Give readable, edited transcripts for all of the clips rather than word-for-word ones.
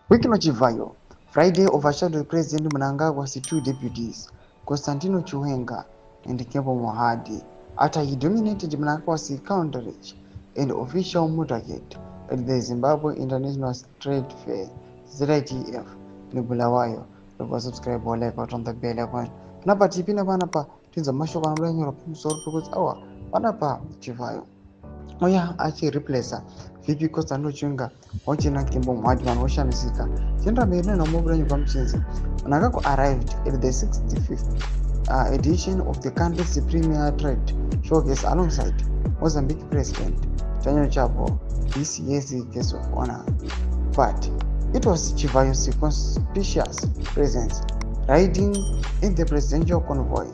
Wikino Chivayo, Friday overshadowed President Mnangagwa's two deputies, Constantino Chiwenga and Kembo Mohadi, after he dominated Mnangagwa's counterage and official motorcade at the Zimbabwe International Trade Fair, ZITF, in Bulawayo. Don't subscribe or like on the bell icon. Napa tipina banapa, tinza masho kwa mlanyo rapu msoro because awa, banapa Chivayo. Oya achi replacer vipi Constantino Chiwenga wachina Kembo Mohadi wanoshamisika chenda mbele na mobile nyumba mchinzi Mnangagwa arrived at the 65th edition of the country's premier trade showcase alongside Mozambique President Daniel Chapo, this year's guest of honor. But it was Chivayo's conspicuous presence riding in the presidential convoy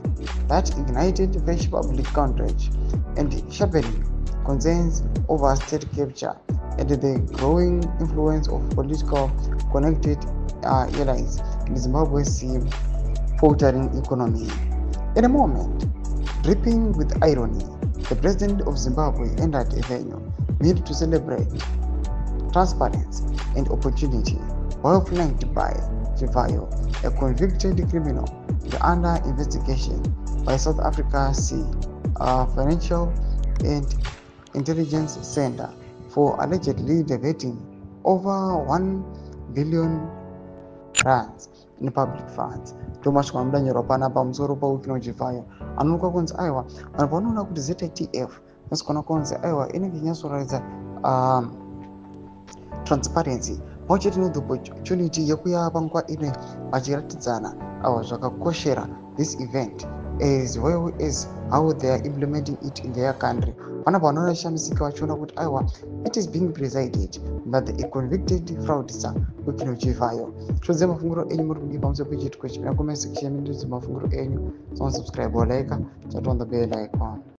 that ignited fresh public coverage and sharpening concerns over state capture and the growing influence of political connected allies in Zimbabwe's faltering economy. In a moment dripping with irony, the president of Zimbabwe entered a venue meant to celebrate transparency and opportunity, while flanked by Chivayo, a convicted criminal under investigation by South Africa's Financial and Intelligence Center for allegedly diverting over 1 billion rands in public funds. Thomas Kwamdanya Ropana Bamzoro Wikino Chivayo anuka kunzi aiwa anapoona kuti ZITF nasikona kunzi aiwa ine kinyasoraiza transparency pamwechete the opportunity yekuyapa nguva ine vachiratidzana ava zvakakoshera this event as well as how they are implementing it in their country. Panapa vanoona shamisika vachiona kuti aiwa it is being presided by the convicted fraudster Wikino Chivayo. Chodze mafunguro enyu muri kunge pamusoro pechitiko chimira comment section mafunguro enyu. Subscribe or like, chat on the bell icon.